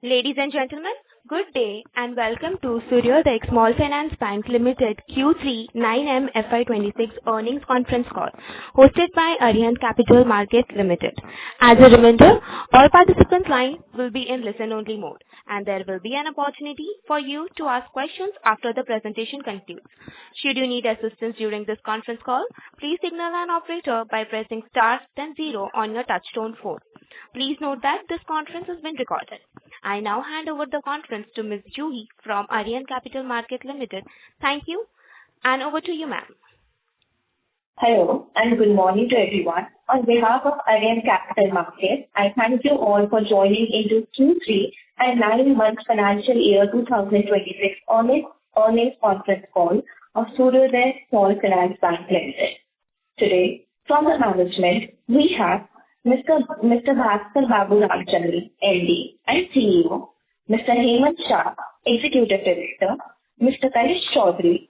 Ladies and gentlemen, good day and welcome to Suryoday Small Finance Bank Limited Q3 9M FY26 earnings conference call hosted by Reliance Capital Markets Limited. As a reminder, all participants' lines will be in listen-only mode and there will be an opportunity for you to ask questions after the presentation concludes. Should you need assistance during this conference call, please signal an operator by pressing star then zero on your touchtone phone. Please note that this conference has been recorded. I now hand over the conference to Ms. Juhi from Reliance Capital Market Limited. Thank you, and over to you, ma'am. Hello, and good morning to everyone. On behalf of India Capital Markets, I thank you all for joining into Q3 and 9 months financial year 2026 earnings conference call of Suryoday Small Finance Bank Limited. Today, from the management, we have Mr. Bhaskar Babu Ramchandran, MD and CEO, Mr. Hemant Shah, Executive Director, Mr. Kanish Chaudhary,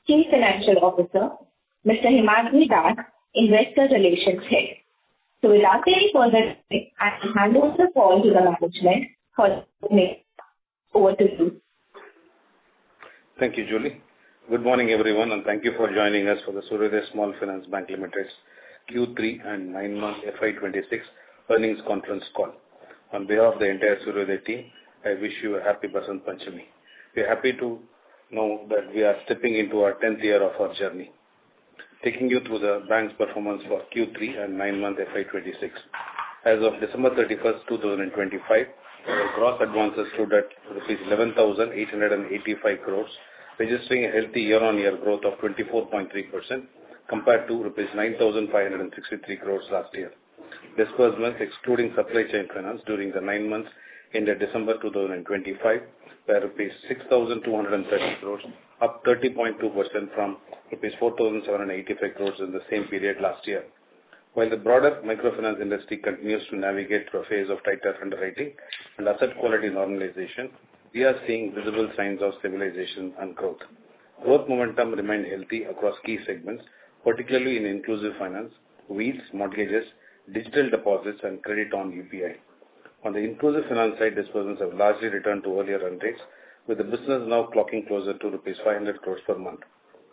Chief Financial Officer, Mr. Himadri Das, Investor Relations Head. So without any further delay, I will hand over the call to the management for over to you. Thank you, Julie. Good morning, everyone, and thank you for joining us for the Suryoday Small Finance Bank Limited's Q3 and 9-month FY26 earnings conference call. On behalf of the entire Suryoday team, I wish you a happy Basant Panchami. We are happy to know that we are stepping into our 10th year of our journey. Taking you through the bank's performance for Q3 and 9-month FY26. As of December 31st, 2025, our gross advances stood at rupees 11,885 crores, registering a healthy year-on-year growth of 24.3%. compared to rupees 9,563 crores last year. Disbursements excluding supply chain finance during the 9 months ended December 2025 were rupees 6,230 crores, up 30.2% from rupees 4,785 crores in the same period last year. While the broader microfinance industry continues to navigate through a phase of tighter underwriting and asset quality normalization, we are seeing visible signs of stabilization and growth. Growth momentum remained healthy across key segments, particularly in inclusive finance, wheels, mortgages, digital deposits, and credit on UPI. On the inclusive finance side, disbursements have largely returned to earlier run rates, with the business now clocking closer to rupees 500 crores per month.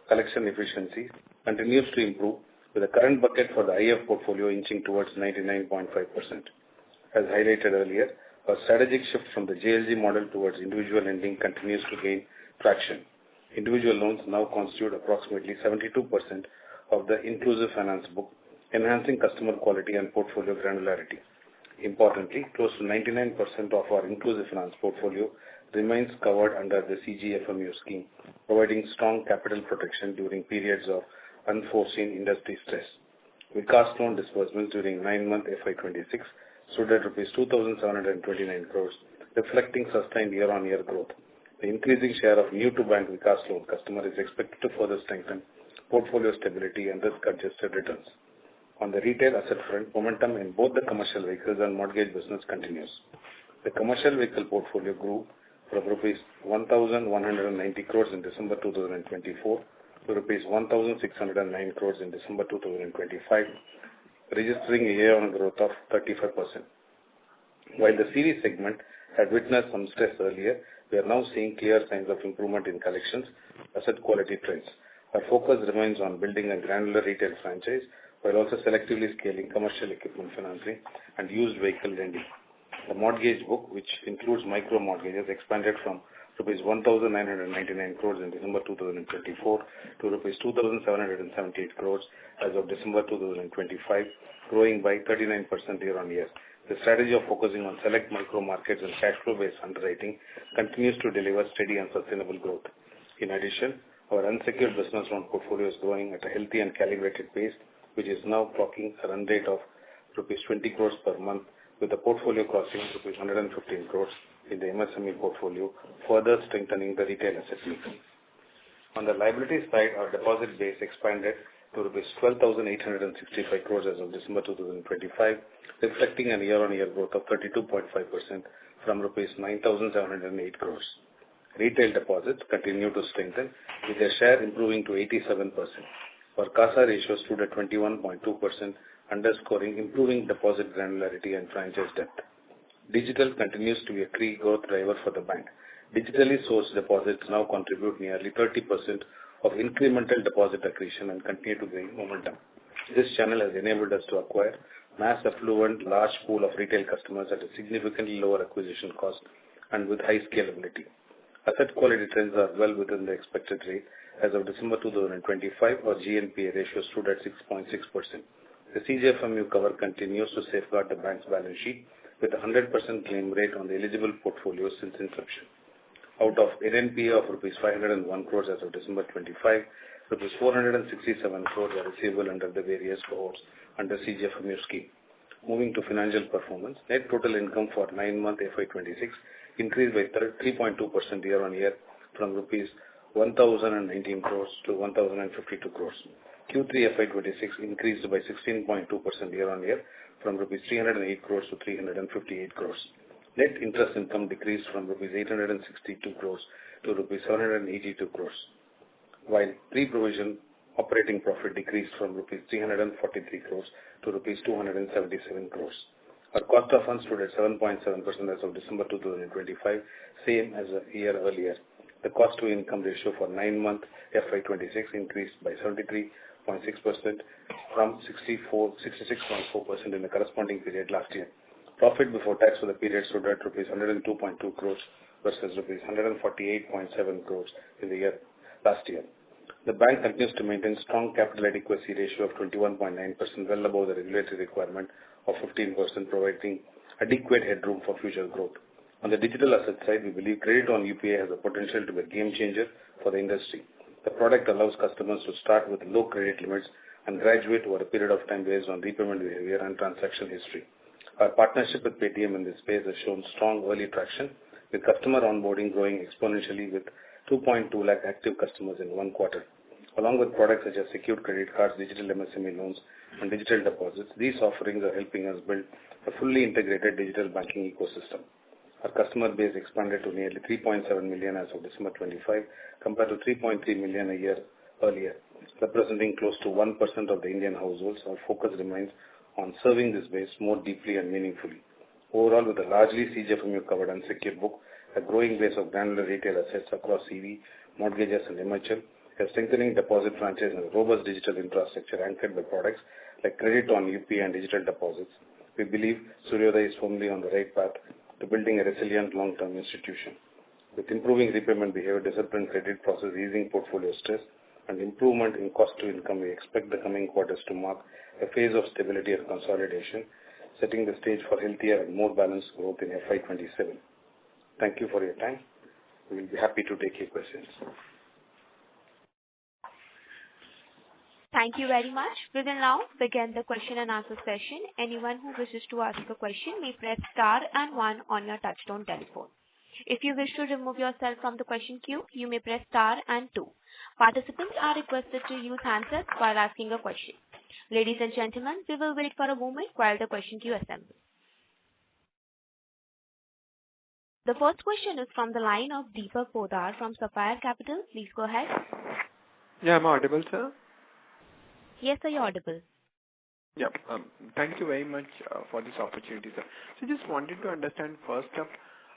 Collection efficiency continues to improve, with the current bucket for the IF portfolio inching towards 99.5%. As highlighted earlier, our strategic shift from the JLG model towards individual lending continues to gain traction. Individual loans now constitute approximately 72% of the inclusive finance book, enhancing customer quality and portfolio granularity. Importantly, close to 99% of our inclusive finance portfolio remains covered under the CGFMU scheme, providing strong capital protection during periods of unforeseen industry stress. Vikas loan disbursements during 9-month FY26 stood at rupees 2,729 crores, reflecting sustained year-on-year growth. The increasing share of new-to-bank Vikas loan customers is expected to further strengthen portfolio stability and risk-adjusted returns. On the retail asset front, momentum in both the commercial vehicles and mortgage business continues. The commercial vehicle portfolio grew from rupees 1,190 crores in December 2024 to rupees 1,609 crores in December 2025, registering a year-on growth of 35%. While the CV segment had witnessed some stress earlier, we are now seeing clear signs of improvement in collections, asset quality trends. Our focus remains on building a granular retail franchise while also selectively scaling commercial equipment financing and used vehicle lending. The mortgage book, which includes micro mortgages, expanded from rupees 1,999 crores in December 2024 to rupees 2,778 crores as of December 2025, growing by 39% year-on-year. The strategy of focusing on select micro markets and cash flow-based underwriting continues to deliver steady and sustainable growth. In addition, our unsecured business loan portfolio is growing at a healthy and calibrated pace, which is now clocking a run rate of rupees 20 crores per month, with the portfolio crossing rupees 115 crores in the MSME portfolio, further strengthening the retail asset mix. On the liability side, our deposit base expanded to rupees 12,865 crores as of December 2025, reflecting a year-on-year growth of 32.5% from rupees 9,708 crores. Retail deposits continue to strengthen, with their share improving to 87%. Our CASA ratio stood at 21.2%, underscoring improving deposit granularity and franchise depth. Digital continues to be a key growth driver for the bank. Digitally sourced deposits now contribute nearly 30% of incremental deposit accretion and continue to gain momentum. This channel has enabled us to acquire mass affluent large pool of retail customers at a significantly lower acquisition cost and with high scalability. Asset quality trends are well within the expected rate. As of December 2025, our GNPA ratio stood at 6.6%. The CGFMU cover continues to safeguard the bank's balance sheet with a 100% claim rate on the eligible portfolio since inception. Out of NNPA of rupees 501 crores as of December 25, rupees 467 crores are receivable under the various cohorts under CGFMU scheme. Moving to financial performance, net total income for 9-month FY26 increased by 3.2% year-on-year from rupees 1,019 crores to 1,052 crores. Q3 FY26 increased by 16.2% year-on-year from rupees 308 crores to 358 crores. Net interest income decreased from rupees 862 crores to rupees 782 crores, while pre-provision operating profit decreased from rupees 343 crores to rupees 277 crores. Our cost of funds stood at 7.7% as of December 2025, same as a year earlier. The cost to income ratio for 9-month FY26 increased by 73.6% from 66.4% in the corresponding period last year. Profit before tax for the period stood at rupees 102.2 crores versus rupees 148.7 crores in the year last year. The bank continues to maintain strong capital adequacy ratio of 21.9%, well above the regulatory requirement of 15%, providing adequate headroom for future growth. On the digital asset side, we believe credit on UPI has the potential to be a game changer for the industry. The product allows customers to start with low credit limits and graduate over a period of time based on repayment behavior and transaction history. Our partnership with Paytm in this space has shown strong early traction, with customer onboarding growing exponentially with 2.2 lakh active customers in 1 quarter. Along with products such as secured credit cards, digital MSME loans, and digital deposits, these offerings are helping us build a fully integrated digital banking ecosystem. Our customer base expanded to nearly 3.7 million as of December 25, compared to 3.3 million a year earlier, representing close to 1% of the Indian households. Our focus remains on serving this base more deeply and meaningfully. Overall, with a largely CGFMU covered and secure book, a growing base of granular retail assets across CV, mortgages, and MHL, a strengthening deposit franchise, and a robust digital infrastructure anchored by products like credit on UPI and digital deposits, we believe Suryoday is firmly on the right path to building a resilient long-term institution. With improving repayment behavior, disciplined credit process, easing portfolio stress, and improvement in cost to income, we expect the coming quarters to mark a phase of stability and consolidation, setting the stage for healthier and more balanced growth in FY27. Thank you for your time. We will be happy to take your questions. Thank you very much. We will now begin the question and answer session. Anyone who wishes to ask a question may press star and 1 on your touchtone telephone. If you wish to remove yourself from the question queue, you may press star and 2. Participants are requested to use handsets while asking a question. Ladies and gentlemen, we will wait for a moment while the question queue assembles. The first question is from the line of Deepak Podar from Sapphire Capital. Please go ahead. Yeah, I'm audible, sir. Yes, sir, you're audible. Yeah. Thank you very much for this opportunity, sir. So just wanted to understand first up,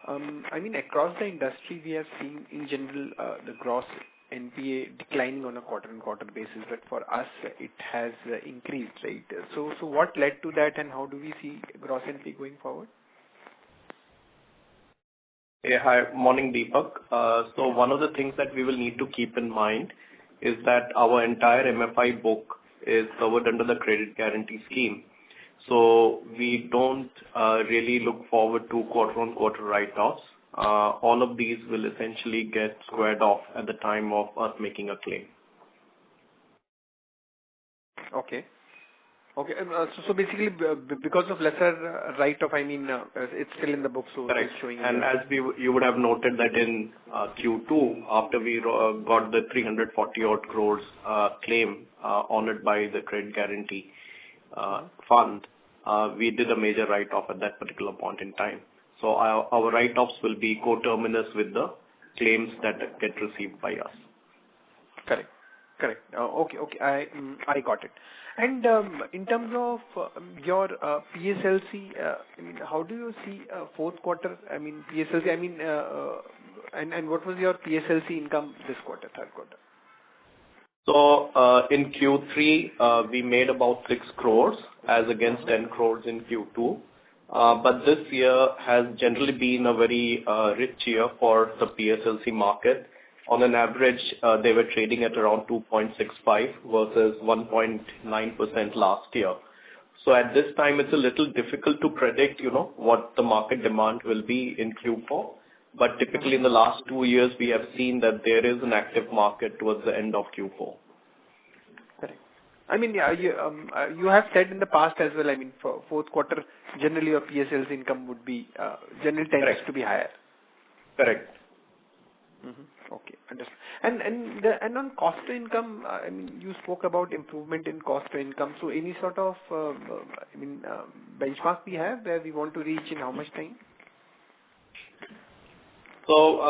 across the industry, we have seen in general the gross NPA declining on a quarter-on-quarter basis, but for us, it has increased, right? So what led to that, and how do we see gross NPA going forward? Yeah, hi. Morning, Deepak. So one of the things that we will need to keep in mind is that our entire MFI book is covered under the credit guarantee scheme. So we don't really look forward to quarter-on-quarter write-offs. All of these will essentially get squared off at the time of us making a claim. Okay. So basically, because of lesser write-off, it's still in the book, so correct. It's showing. And as you would have noted that in Q2, after we got the 340 odd crores claim honored by the credit guarantee fund, we did a major write-off at that particular point in time. So our write-offs will be coterminous with the claims that get received by us. Correct. Correct. Okay. I got it. And in terms of your PSLC, I mean, how do you see fourth quarter? I mean, PSLC. I mean, and what was your PSLC income this quarter, third quarter? So in Q3, we made about 6 crores as against 10 crores in Q2. But this year has generally been a very rich year for the PSLC market. On an average, they were trading at around 2.65 versus 1.9% last year. So at this time, it's a little difficult to predict, what the market demand will be in Q4. But typically in the last 2 years, we have seen that there is an active market towards the end of Q4. Correct. I mean, yeah, you have said in the past as well, I mean, for fourth quarter, generally your PSL's income would be, generally tends to be higher. Correct. Okay, understood. And on cost to income, I mean, you spoke about improvement in cost to income. So any sort of, benchmark we have where we want to reach in how much time? So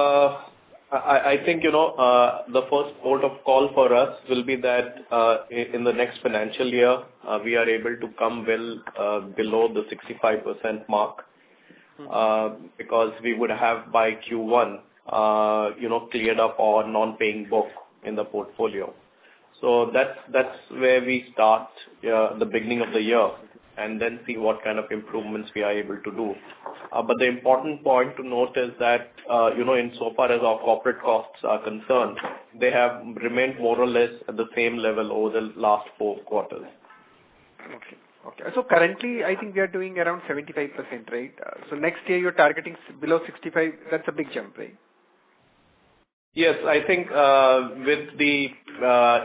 I think, the first port of call for us will be that in the next financial year, we are able to come well below the 65% mark because we would have by Q1, cleared up our non-paying book in the portfolio. So that's where we start the beginning of the year and then see what kind of improvements we are able to do. But the important point to note is that, insofar as our corporate costs are concerned, they have remained more or less at the same level over the last 4 quarters. Okay. So currently, I think we are doing around 75%, right? So next year you're targeting below 65. That's a big jump, right? Yes, I think with the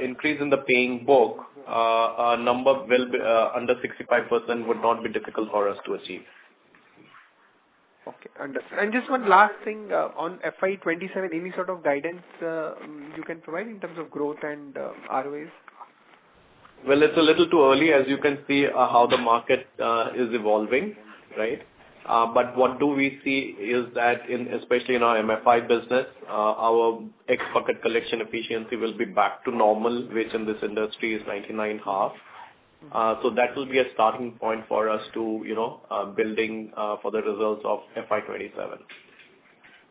increase in the paying book, a number will be under 65% would not be difficult for us to achieve. Okay, understood. And just one last thing on FY27, any sort of guidance you can provide in terms of growth and ROAs? Well, it's a little too early, as you can see how the market is evolving, right? But what do we see is that especially in our MFI business, our ex-bucket collection efficiency will be back to normal, which in this industry is 99.5. So that will be a starting point for us to, building for the results of FY27.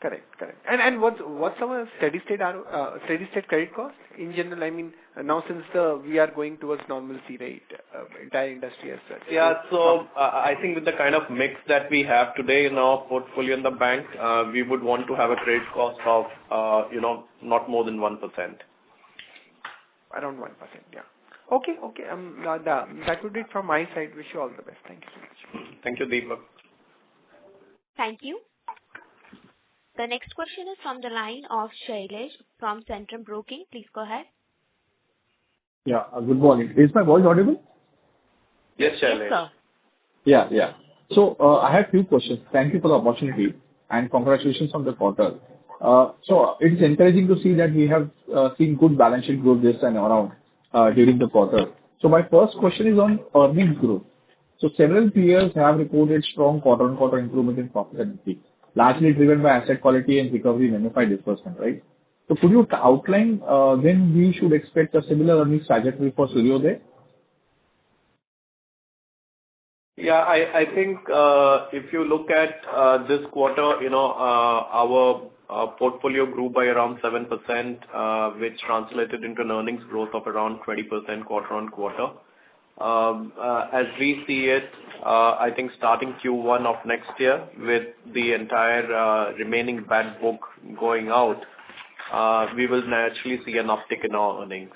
Correct. And what's our steady state credit cost in general? I mean, now since we are going towards normalcy, right? Entire industry as such. Yeah. So I think with the kind of mix that we have today in our portfolio in the bank, we would want to have a credit cost of, not more than 1%. Around 1%. Yeah. Okay. That would be it from my side. Wish you all the best. Thank you so much. Thank you, Deepak. Thank you. The next question is from the line of Shailesh from Centrum Broking. Please go ahead. Yeah, good morning. Is my voice audible? Yes, Shailesh. Yes, sir. Yeah. So I have few questions. Thank you for the opportunity and congratulations on the quarter. So it is encouraging to see that we have seen good balance sheet growth this time around during the quarter. So my first question is on earnings growth. So several peers have reported strong quarter-on-quarter improvement in profitability, largely driven by asset quality and recovery in MFI disbursement, right? So could you outline when we should expect a similar earnings trajectory for Suryoday? Yeah, I think if you look at this quarter, our portfolio grew by around 7%, which translated into an earnings growth of around 20% quarter-on-quarter. As we see it, I think starting Q1 of next year, with the entire remaining bad book going out, we will naturally see an uptick in our earnings.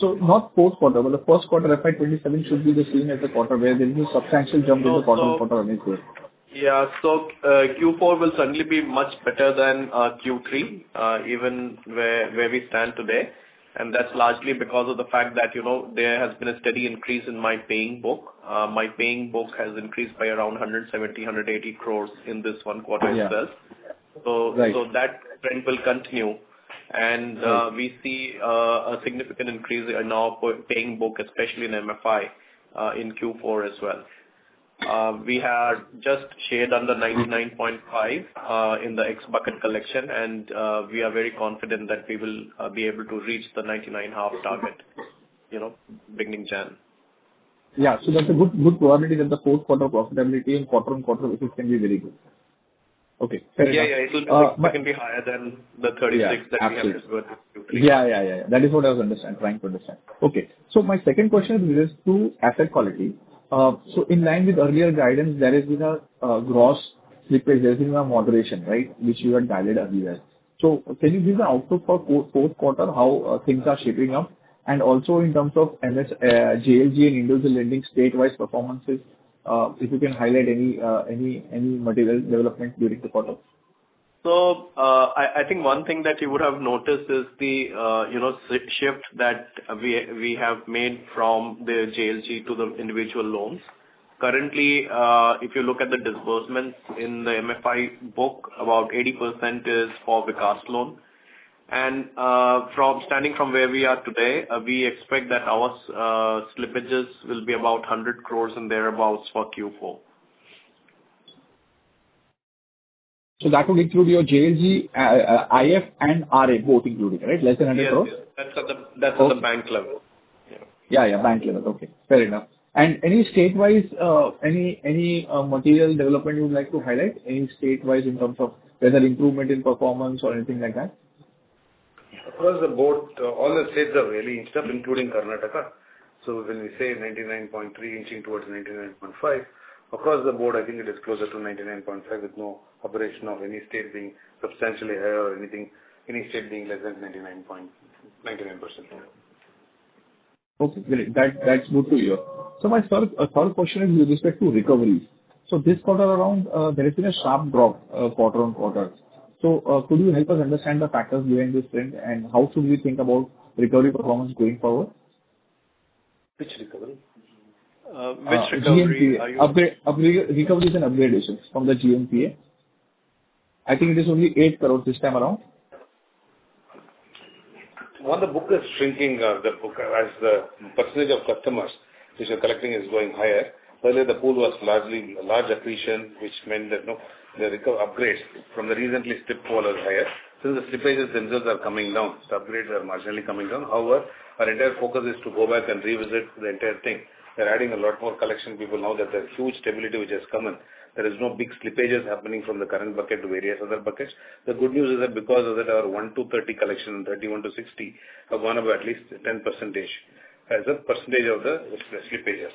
So not fourth quarter, but the first quarter FY27 should be the same as the quarter where there is a substantial jump in the quarter-on-quarter earnings growth. Yeah, so Q4 will certainly be much better than Q3, even where we stand today. And that's largely because of the fact that, there has been a steady increase in my paying book. My paying book has increased by around 170, 180 crores in this one quarter itself. So that trend will continue. And we see a significant increase in our paying book, especially in MFI, in Q4 as well. We had just shared under 99.5 in the X bucket collection, and we are very confident that we will be able to reach the 99.5 target, beginning Jan. Yeah. So that's a good probability that the fourth quarter profitability and quarter-on-quarter basis can be very good. Okay. Fair enough. Yeah. It will significantly higher than the 36 that absolutely. we have disbursed in Q3. Yeah. That is what I was trying to understand. Okay. So my second question is related to asset quality. So in line with earlier guidance, there has been a gross slippage, there has been a moderation, right, which you had guided earlier. So can you give an outlook for fourth quarter, how things are shaping up? And also in terms of JLG and individual lending state-wise performances, if you can highlight any material development during the quarter. So I think one thing that you would have noticed is the shift that we have made from the JLG to the individual loans. Currently, if you look at the disbursements in the MFI book, about 80% is for Vikas loan. And standing from where we are today, we expect that our slippages will be about 100 crores and thereabouts for Q4. So that would include your JLG, IF and RA both included, right? Less than 100 crores? Yes. That's at the bank level. Yeah, bank level. Okay, fair enough. And any state-wise, any material development you would like to highlight? Any state-wise in terms of whether improvement in performance or anything like that? Across the board, all the states are really inched up, including Karnataka. So when we say 99.3 inching towards 99.5, across the board, I think it is closer to 99.5 with no aberration of any state being substantially higher or any state being less than 99%. Okay, great. That's good to hear. So my third question is with respect to recoveries. So this quarter around, there has been a sharp drop quarter on quarter. So could you help us understand the factors behind this trend and how should we think about recovery performance going forward? Which recovery? Which recovery GNPA, are you? recoveries and upgradations from the GNPA. I think it is only 8 crores this time around. One, the book is shrinking, the book as the percentage of customers which are collecting is going higher. Earlier, the pool was large accretion, which meant that the upgrades from the recently slipped pool is higher. Since the slippages themselves are coming down, the upgrades are marginally coming down. However, our entire focus is to go back and revisit the entire thing. They're adding a lot more collection people now that there's huge stability which has come in. There is no big slippages happening from the current bucket to various other buckets. The good news is that because of that, our 1 to 30 collection and 31 to 60 have gone up at least 10% as a percentage of the slippages.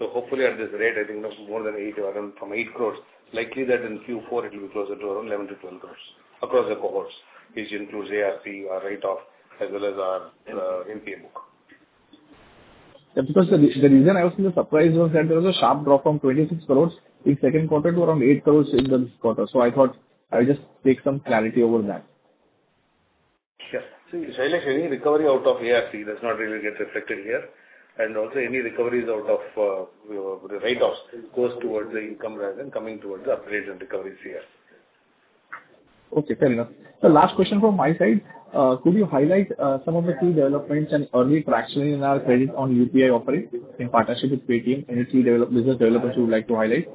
So hopefully at this rate, I think more than 8 or around from 8 crores. Likely that in Q4 it will be closer to around 11 to 12 crores across the cohorts, which includes ARC, our write-off, as well as our NPA book. Yeah, because the reason I was surprised was that there was a sharp drop from 26 crores in second quarter to around 8 crores in this quarter. So I thought I would just take some clarity over that. Yeah. See, Shailesh, any recovery out of ARC does not really get reflected here. And also any recoveries out of the write-offs goes towards the income rather than coming towards the upgrades and recoveries here. Okay, fair enough. The last question from my side, could you highlight some of the key developments and early traction in our credit on UPI offering in partnership with Paytm? Any key business developments you would like to highlight?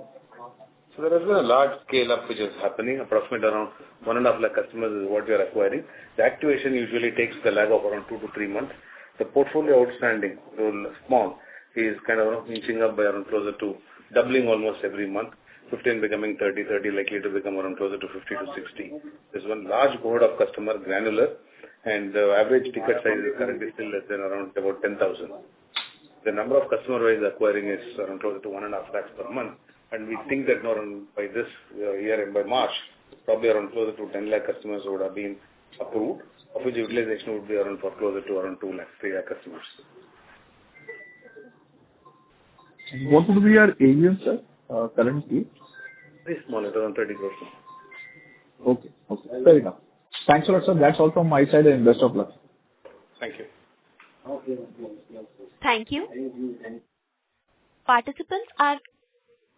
So there has been a large scale up which is happening. Approximately around 1.5 lakh customers is what we are acquiring. The activation usually takes the lag of around 2 to 3 months. The portfolio outstanding, though small, is kind of inching up by around closer to doubling almost every month. 15 becoming 30 likely to become around closer to 50 to 60. There's one large cohort of customer, granular, and the average ticket size is currently still less than around about 10,000. The number of customer-wise acquiring is around closer to 1.5 lakhs per month. And we think that by this year and by March, probably around closer to 10 lakh customers would have been approved, of which utilization would be around for closer to around 2 lakhs, 3 lakh customers. What would be your AUM, sir, currently? Very small, at around 30 crores. Okay, fair enough. Thanks a lot, sir. That's all from my side and best of luck. Thank you. Thank you. Participants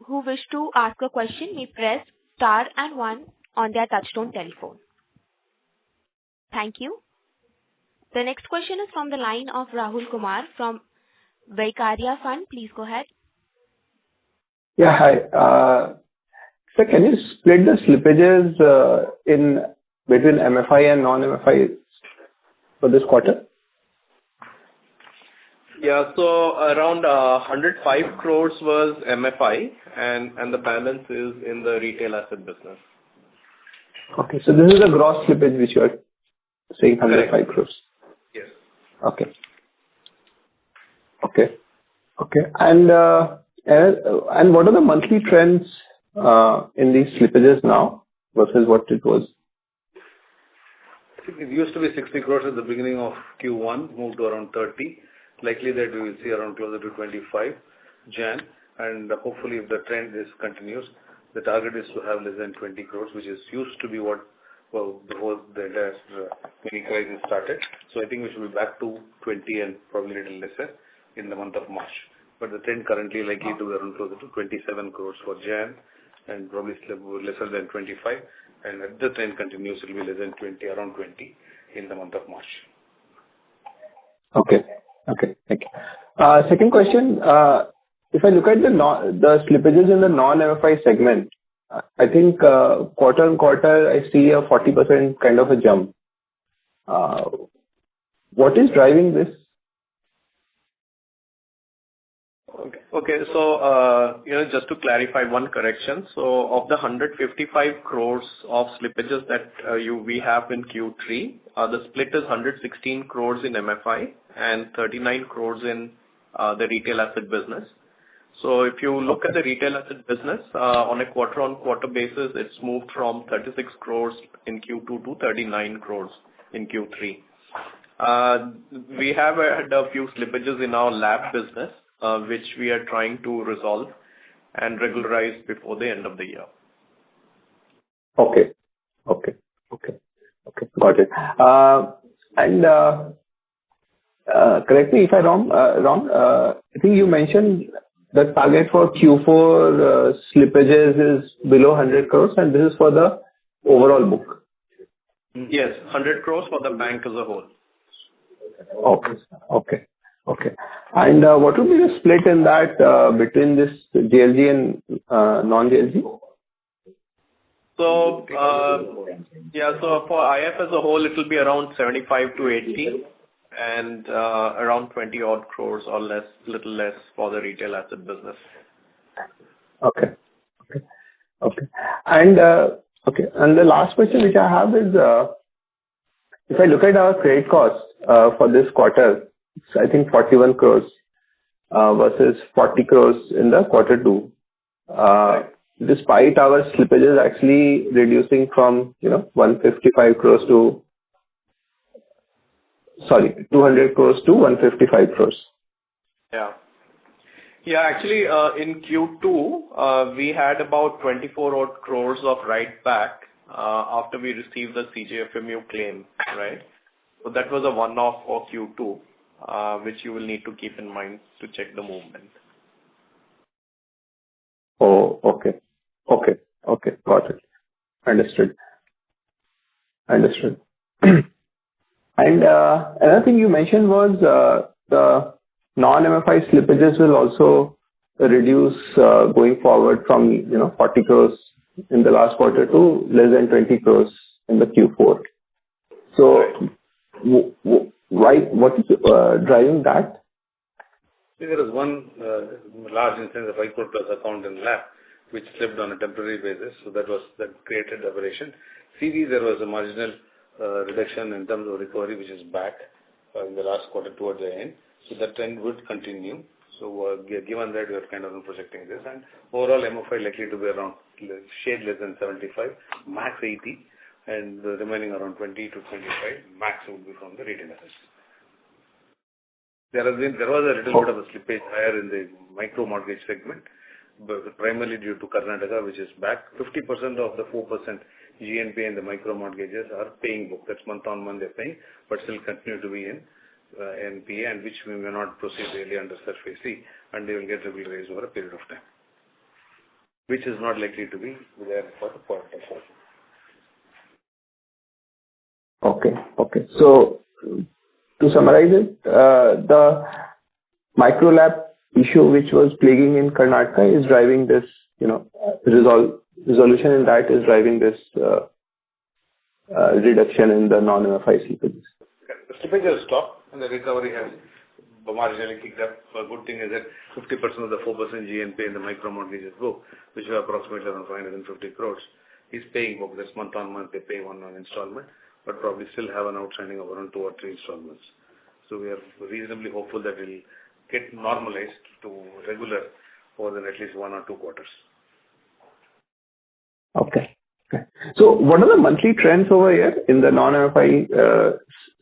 who wish to ask a question may press star and 1 on their touchtone telephone. Thank you. The next question is from the line of Rahul Kumar from Vaikarya Fund. Please go ahead. Yeah, hi. Sir, can you split the slippages in between MFI and non-MFI for this quarter? Yeah. So around 105 crores was MFI, and the balance is in the retail asset business. Okay. So this is the gross slippage which you are saying 105 crores. Yes. Okay. Okay. Okay. And what are the monthly trends in these slippages now versus what it was? It used to be 60 crores at the beginning of Q1, moved to around 30. Likely that we will see around closer to 25 Jan. And hopefully if the trend continues, the target is to have less than 20 crores, which is used to be what, before the entire mini crisis started. So I think we should be back to 20 and probably a little lesser in the month of March. But the trend currently likely to be around closer to 27 crores for Jan and probably lesser than 25. And if the trend continues, it will be less than 20, around 20 in the month of March. Okay. Okay. Thank you. Second question, if I look at the slippages in the non-MFI segment, I think quarter on quarter, I see a 40% kind of a jump. What is driving this? Okay. So, just to clarify one correction. So of the 155 crores of slippages that we have in Q3, the split is 116 crores in MFI and 39 crores in the retail asset business. So if you look at the retail asset business, on a quarter-on-quarter basis, it's moved from 36 crores in Q2 to 39 crores in Q3. We have had a few slippages in our lab business, which we are trying to resolve and regularize before the end of the year. Okay. Got it. And correct me if I'm wrong. I think you mentioned the target for Q4 slippages is below 100 crores, and this is for the overall book. Yes, 100 crores for the bank as a whole. Okay. And what would be the split in that between this JLG and non-JLG? So, so for IF as a whole, it will be around 75 to 80 and around 20 odd crores or less, little less for the retail asset business. Okay. And the last question which I have is, if I look at our credit cost for this quarter, it's I think 41 crores versus 40 crores in the quarter two. Despite our slippages actually reducing from 155 crores to 200 crores to 155 crores. Yeah, actually, in Q2, we had about 24 odd crores of write back after we received the CGFMU claim, right? So that was a one-off for Q2, which you will need to keep in mind to check the movement. Oh, okay. Got it. Understood. And another thing you mentioned was the non-MFI slippages will also reduce going forward from 40 crores in the last quarter to less than 20 crores in the Q4. So what is driving that? There was one large instance of 5 crore plus account in LAP which slipped on a temporary basis, so that created aberration. CV, there was a marginal reduction in terms of recovery, which is back in the last quarter towards the end. So that trend would continue. So given that we are kind of projecting this, and overall MFI likely to be around shade less than 75, max 80, and the remaining around 20 to 25, max would be from the retail assets. There was a little bit of a slippage higher in the micro mortgage segment, but primarily due to Karnataka, which is back. 50% of the 4% GNPA in the micro mortgages are paying book. That's month on month they're paying, but still continue to be in NPA, and which we may not proceed really under Surface C, and they will get regularized over a period of time, which is not likely to be there for the quarter four. Okay. So to summarize it, the micro LAP issue which was plaguing in Karnataka is driving this, resolution in that is driving this reduction in the non-MFI slippages. The slippage has stopped and the recovery has marginally kicked up. A good thing is that 50% of the 4% GNP in the micro mortgages book, which is approximately around 550 crores, is paying book. That's month on month, they pay one installment, but probably still have an outstanding of around 2 or 3 installments. So we are reasonably hopeful that it will get normalized to regular over at least 1 or 2 quarters. Okay. So what are the monthly trends over here in the non-MFI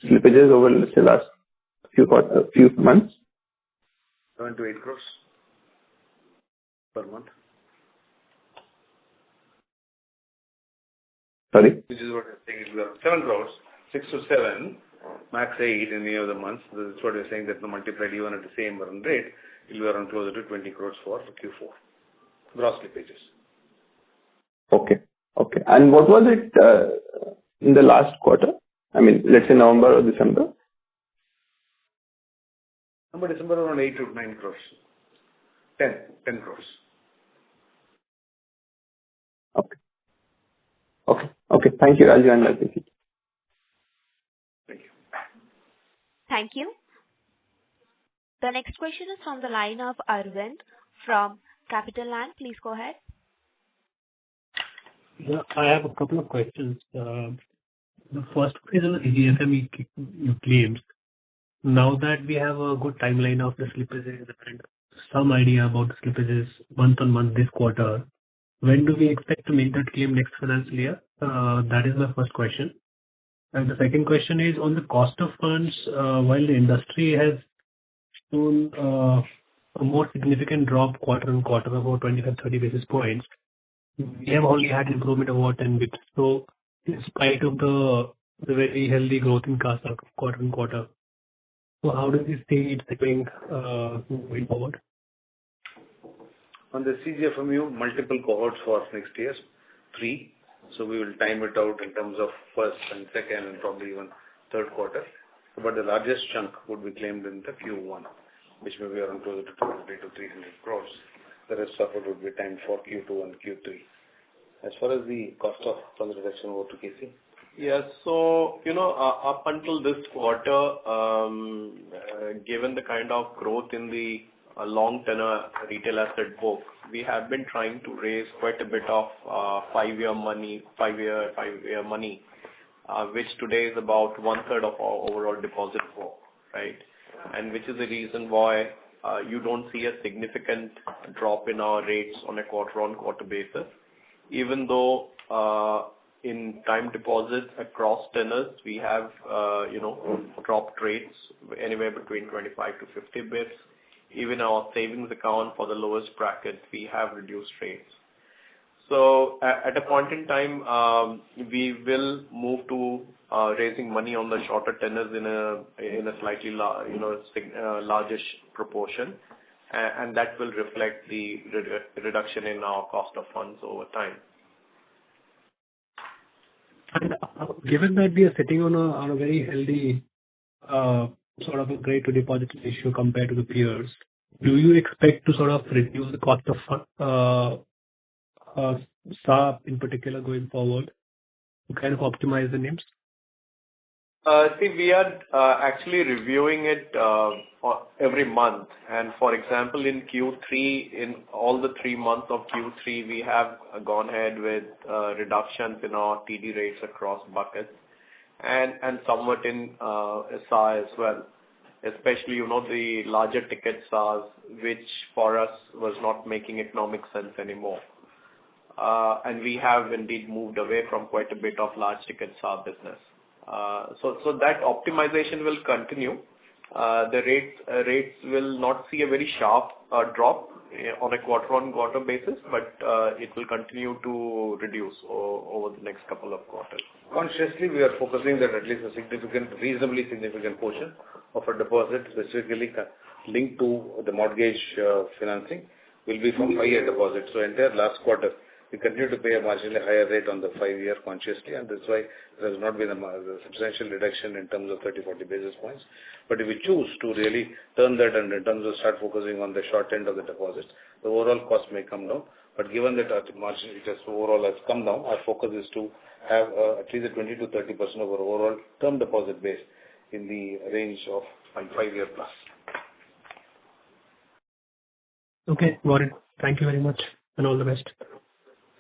slippages over, let's say, last few months? 7 to 8 crores per month. Sorry? Which is what I'm saying. It will be 7 crores, 6 to 7, max 8 in any of the months. This is what we're saying, that multiplied even at the same run rate, it will be around closer to 20 crores for Q4. Gross slippages. Okay. And what was it in the last quarter? I mean, let's say November or December? December around 8 to 9 crores. 10 crores. Okay. Thank you. I'll join that with you. Thank you. Thank you. The next question is from the line of Arvind from Capital Land. Please go ahead. Yeah, I have a couple of questions. The first one is on the CGFME claims. Now that we have a good timeline of the slippages and some idea about the slippages month on month this quarter, when do we expect to make that claim next financial year? That is my first question. And the second question is on the cost of funds. While the industry has shown a more significant drop quarter on quarter, about 25-30 basis points, we have only had improvement of about 10 bits. So in spite of the very healthy growth in CASA quarter on quarter, so how do we see it going forward? On the CGFMU, multiple cohorts for next year, 3. So we will time it out in terms of first and second and probably even third quarter. But the largest chunk would be claimed in the Q1, which may be around closer to 250 to 300 crores. The rest of it would be timed for Q2 and Q3. As far as the cost of funds reduction, over to KC. Yes. So, up until this quarter, given the kind of growth in the long tenor retail asset book, we have been trying to raise quite a bit of 5-year money, which today is about 1/3 of our overall deposit book, right? And which is the reason why you don't see a significant drop in our rates on a quarter-on-quarter basis, even though in time deposits across tenors we have dropped rates anywhere between 25 to 50 bits. Even our savings account for the lowest bracket, we have reduced rates. So at a point in time, we will move to raising money on the shorter tenors in a slightly largish proportion, and that will reflect the reduction in our cost of funds over time. And given that we are sitting on a very healthy sort of a grade to deposit ratio compared to the peers, do you expect to sort of reduce the cost of SA in particular going forward to kind of optimize the NIMs? See, we are actually reviewing it every month. And for example, in Q3, in all the 3 months of Q3, we have gone ahead with reductions in our TD rates across buckets and somewhat in SA as well, especially, the larger ticket SAs, which for us was not making economic sense anymore. And we have indeed moved away from quite a bit of large ticket SA business. So that optimization will continue. The rates will not see a very sharp drop on a quarter-on-quarter basis, but it will continue to reduce over the next couple of quarters. Consciously, we are focusing that at least a reasonably significant portion of our deposit, specifically linked to the mortgage financing, will be from 5-year deposits. So entire last quarter, We continue to pay a marginally higher rate on the 5-year consciously, and that's why there has not been a substantial reduction in terms of 30-40 basis points. But if we choose to really turn that and in terms of start focusing on the short end of the deposits, the overall cost may come down. But given that our margin just overall has come down, our focus is to have at least a 20 to 30% of our overall term deposit base in the range of 5-year plus. Okay, got it. Thank you very much and all the best.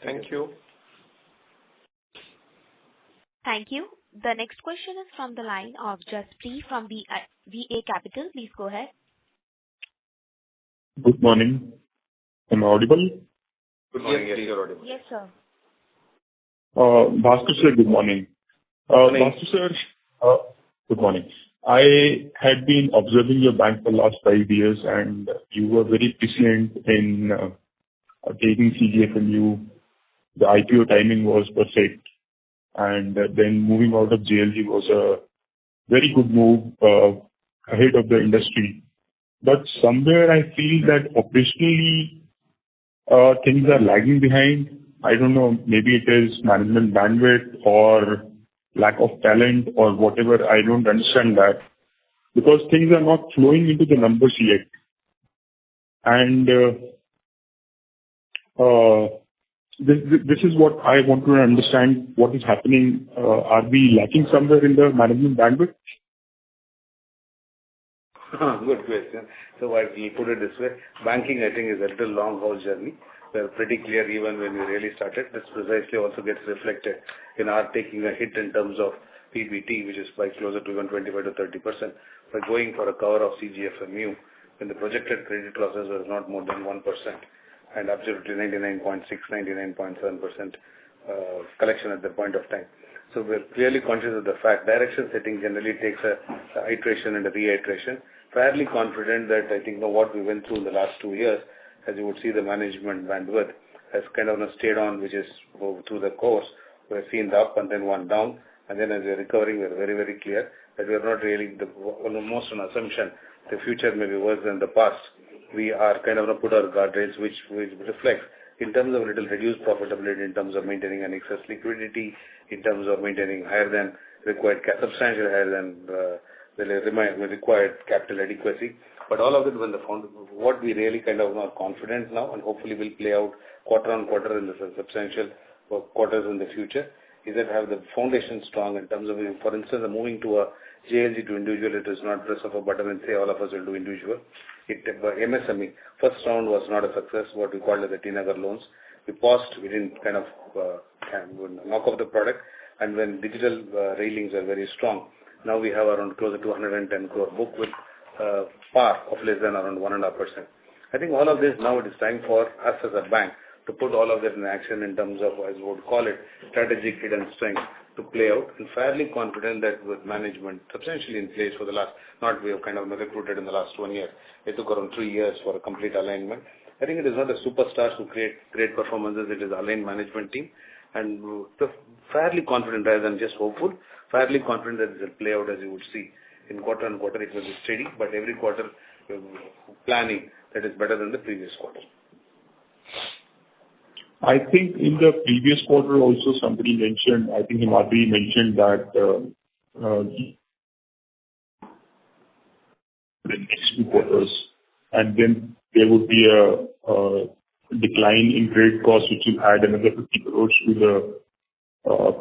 Thank you. Thank you. The next question is from the line of Jaspreet from VA Capital. Please go ahead. Good morning. Am I audible? Good morning. Yes, you're audible. Yes, sir. Bhaskar sir, good morning. Bhaskar sir, good morning. I had been observing your bank for the last 5 years, and you were very prescient in taking CGFMU. The IPO timing was perfect, and then moving out of JLG was a very good move ahead of the industry. But somewhere I feel that operationally things are lagging behind. I don't know, maybe it is management bandwidth or lack of talent or whatever. I don't understand that, because things are not flowing into the numbers yet. And this is what I want to understand, what is happening. Are we lacking somewhere in the management bandwidth? Good question. So I will put it this way. Banking, I think, is a little long haul journey. We're pretty clear even when we really started. This precisely also gets reflected in our taking a hit in terms of PBT, which is by closer to even 25 to 30%, by going for a cover of CGFMU when the projected credit losses was not more than 1%, and absolutely 99.6, 99.7% collection at the point of time. So we're clearly conscious of the fact direction setting generally takes a iteration and a reiteration. Fairly confident that I think what we went through in the last 2 years, as you would see, the management bandwidth has kind of stayed on, which is through the course. We've seen the up and then one down, and then as we're recovering, we're very, very clear that we're not really almost an assumption the future may be worse than the past. We are kind of put our guardrails, which reflects in terms of little reduced profitability, in terms of maintaining an excess liquidity, in terms of maintaining higher than required, substantially higher than the required capital adequacy. But all of it, when what we really kind of are confident now, and hopefully will play out quarter on quarter in the substantial quarters in the future, is that have the foundation strong in terms of, for instance, moving to a JLG to individual. It is not press of a button and say all of us will do individual. MSME, first round was not a success, what we called as the T-Nagar loans. We paused, we didn't kind of knock off the product, and when digital railings are very strong, now we have around closer to 110 crore book with par of less than around 1.5%. I think all of this now it is time for us as a bank to put all of that in action in terms of, as we would call it, strategic hidden strength to play out, and fairly confident that with management substantially in place for the last, not we have kind of recruited in the last 1 year. It took around 3 years for a complete alignment. I think it is not the superstars who create great performances, it is aligned management team, and fairly confident rather than just hopeful, fairly confident that it will play out as you would see. In quarter on quarter it will be steady, but every quarter planning that is better than the previous quarter. I think in the previous quarter also somebody mentioned, I think Himadri mentioned that the next 2 quarters, and then there would be a decline in credit cost, which will add another 50 crores to the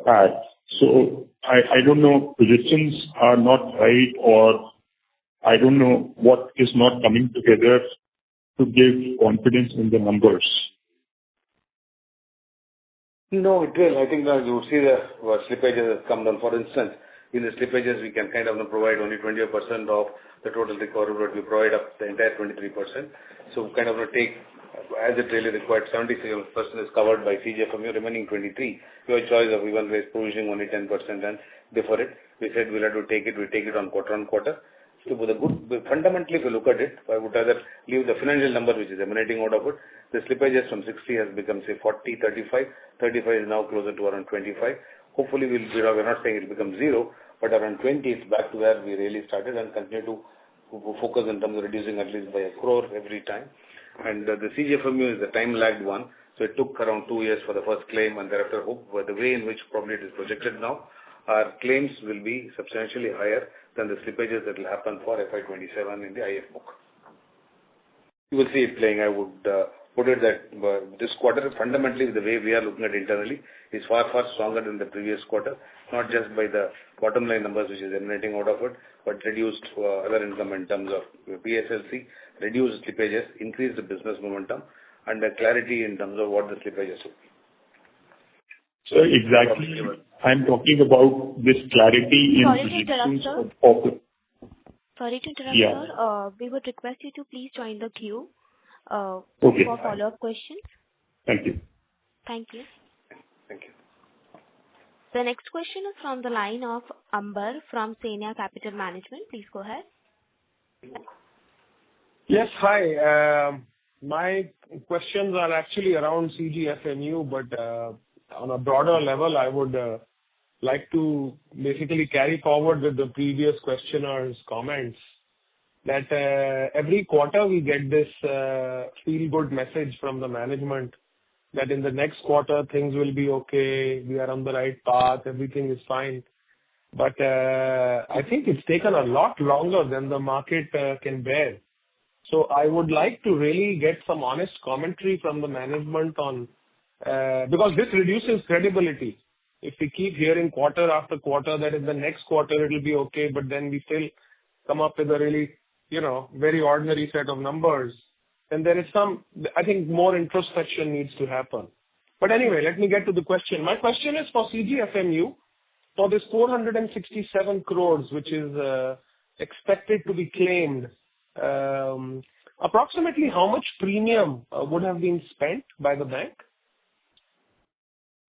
PAT. So I don't know, projections are not right, or I don't know what is not coming together to give confidence in the numbers. No, it will. I think that you see the slippages have come down. For instance, in the slippages, we can kind of provide only 20% of the total recovery, but we provide up the entire 23%. So kind of take, as it really required, 77% is covered by CGFMU, remaining 23. Your choice of even raise provisioning only 10% and defer it. We said we'll have to take it, we take it on quarter. So with a good, fundamentally, if you look at it, I would rather leave the financial number which is emanating out of it. The slippages from 60 has become, say, 40, 35. 35 is now closer to around 25. Hopefully, we're not saying it becomes zero, but around 20 it's back to where we really started, and continue to focus in terms of reducing at least by 1 crore every time. And the CGFMU is the time-lagged one. So it took around 2 years for the first claim, and thereafter hope, the way in which probably it is projected now, our claims will be substantially higher than the slippages that will happen for FY27 in the IF book. You will see it playing. I would put it that this quarter, fundamentally, the way we are looking at internally, is far, far stronger than the previous quarter, not just by the bottom line numbers which is emanating out of it, but reduced other income in terms of PSLC, reduced slippages, increased the business momentum, and the clarity in terms of what the slippages will be. So exactly, I'm talking about this clarity in predictions of the... Sorry to interrupt, Yeah. sir. We would request you to please join the queue Okay. for follow-up questions. Thank you. Thank you. Thank you. The next question is from the line of Amber from Senia Capital Management. Please go ahead. Yes, hi. My questions are actually around CGFMU, but on a broader level, I would like to basically carry forward with the previous questioner's comments that every quarter we get this feel-good message from the management that in the next quarter things will be okay, we are on the right path, everything is fine. But I think it's taken a lot longer than the market can bear. So I would like to really get some honest commentary from the management on, because this reduces credibility. If we keep hearing quarter after quarter that in the next quarter it will be okay, but then we still come up with a really, very ordinary set of numbers, then there is I think more introspection needs to happen. But anyway, let me get to the question. My question is for CGFMU, for this 467 crores, which is expected to be claimed, approximately how much premium would have been spent by the bank?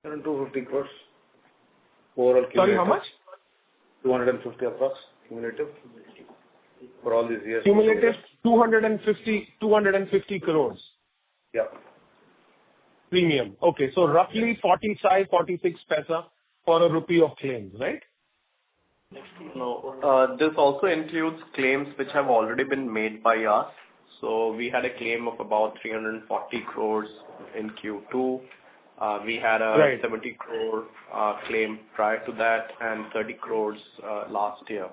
Around 250 crores. Overall Sorry, how much? 250 approx. Cumulative for all these years. Cumulative 250 crores. Yeah. Premium. Okay, so roughly 45, 46 paisa for a rupee of claims, right? No, this also includes claims which have already been made by us. So we had a claim of about 340 crores in Q2. We had a 70 crore claim prior to that and 30 crores last year.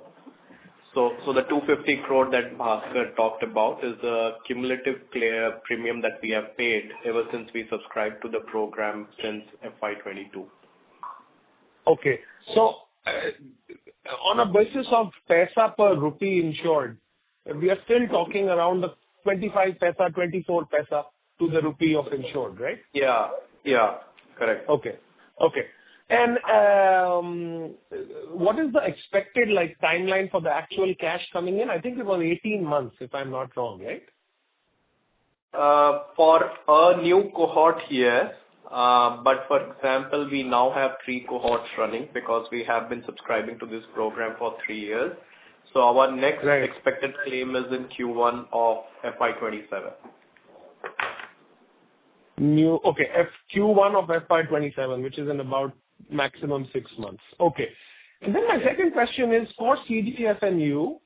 So the 250 crore that Bhaskar talked about is the cumulative premium that we have paid ever since we subscribed to the program since FY22. Okay. So on a basis of paisa per rupee insured, we are still talking around the 25 paisa, 24 paisa to the rupee of insured, right? Yeah, correct. Okay. And what is the expected timeline for the actual cash coming in? I think it was 18 months, if I'm not wrong, right? For a new cohort, yes. But for example, we now have 3 cohorts running because we have been subscribing to this program for 3 years. So our next expected claim is in Q1 of FY27. Q1 of FY27, which is in about maximum 6 months. Okay. And then my second question is for CGFMU,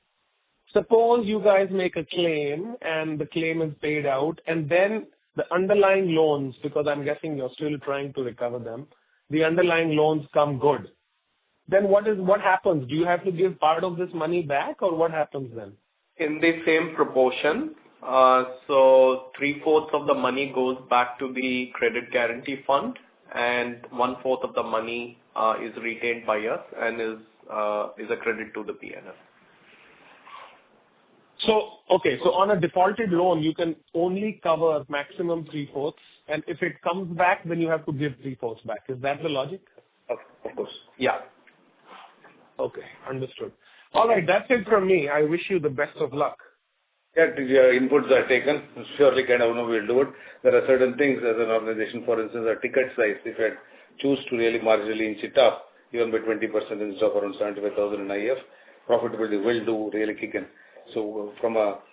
suppose you guys make a claim and the claim is paid out and then the underlying loans, because I'm guessing you're still trying to recover them, the underlying loans come good. Then what happens? Do you have to give part of this money back or what happens then? In the same proportion. So 3/4 of the money goes back to the credit guarantee fund and 1/4 of the money is retained by us and is a credit to the PNL. So on a defaulted loan, you can only cover maximum 3/4, and if it comes back, then you have to give 3/4 back. Is that the logic? Of course. Yeah. Okay, understood. All right, that's it from me. I wish you the best of luck. Yeah, your inputs are taken. Surely we'll do it. There are certain things as an organization, for instance, our ticket size, if I choose to really marginally inch it up, even by 20% instead of around 75,000 in IF, profitability will do really kick in. So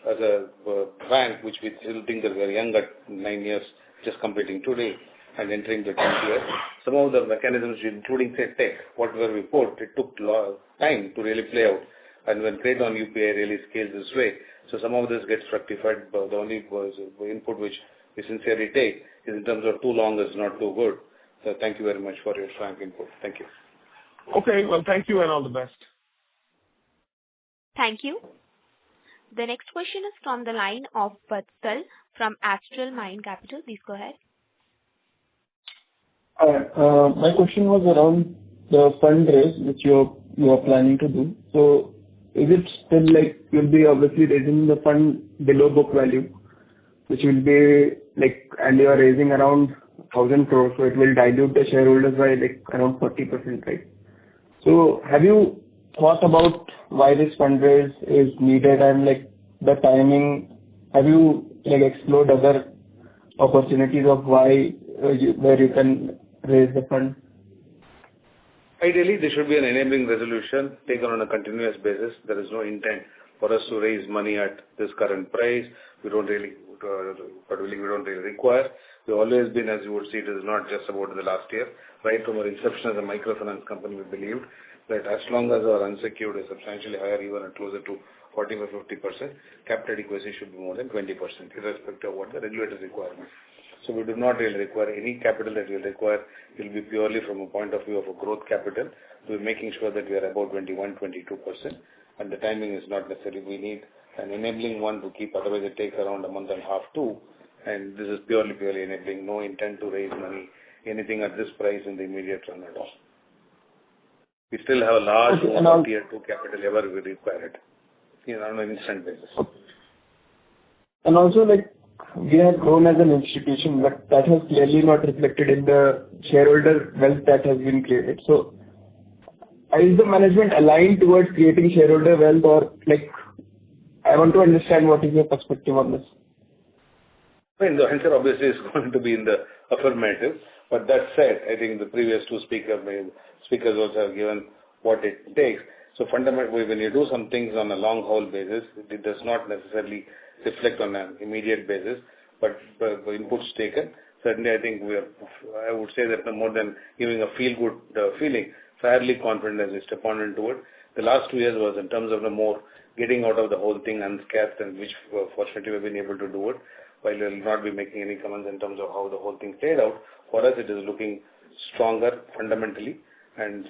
as a bank, which we still think that we are young at 9 years, just completing today and entering the 10th year, some of the mechanisms, including say tech, whatever we put, it took time to really play out. And when Credit on UPI really scales this way, so some of this gets fructified. But the only input which we sincerely take is in terms of too long is not too good. So thank you very much for your frank input. Thank you. Okay, well, thank you and all the best. Thank you. The next question is from the line of Vatsal from Astral Mind Capital. Please go ahead. My question was around the fundraise which you are planning to do. So is it still like you'll be obviously raising the fund below book value, which will be like, and you are raising around 1,000 crores, so it will dilute the shareholders by like around 40%, right? So have you thought about why this fundraise is needed and like the timing? Have you like explored other opportunities of why where you can raise the fund? Ideally, there should be an enabling resolution taken on a continuous basis. There is no intent for us to raise money at this current price. We don't really require. We've always been, as you would see, it is not just about the last year. Right from our inception as a microfinance company, we believed that as long as our unsecured is substantially higher, even at closer to 40 or 50%, capital adequacy should be more than 20%, irrespective of what the regulator's requirement. So we do not really require any capital. That we'll require will be purely from a point of view of a growth capital. We're making sure that we are about 21-22%, and the timing is not necessary. We need an enabling one to keep, otherwise it takes around a month and a half too, and this is purely enabling. No intent to raise money, anything at this price in the immediate run at all. We still have a large tier 2 capital ever we require it, on an instant basis. And also, like, we have grown as an institution, but that has clearly not reflected in the shareholder wealth that has been created. So, is the management aligned towards creating shareholder wealth, or like, I want to understand what is your perspective on this? Well, the answer obviously is going to be in the affirmative. But that said, I think the previous two speakers also have given what it takes. So fundamentally, when you do some things on a long haul basis, it does not necessarily reflect on an immediate basis, but the inputs taken. Certainly, I think I would say that more than giving a feel-good feeling, fairly confident as we step on into it. The last 2 years was in terms of the more getting out of the whole thing unscathed, and which fortunately we've been able to do it. While we will not be making any comments in terms of how the whole thing played out, for us it is looking stronger fundamentally, and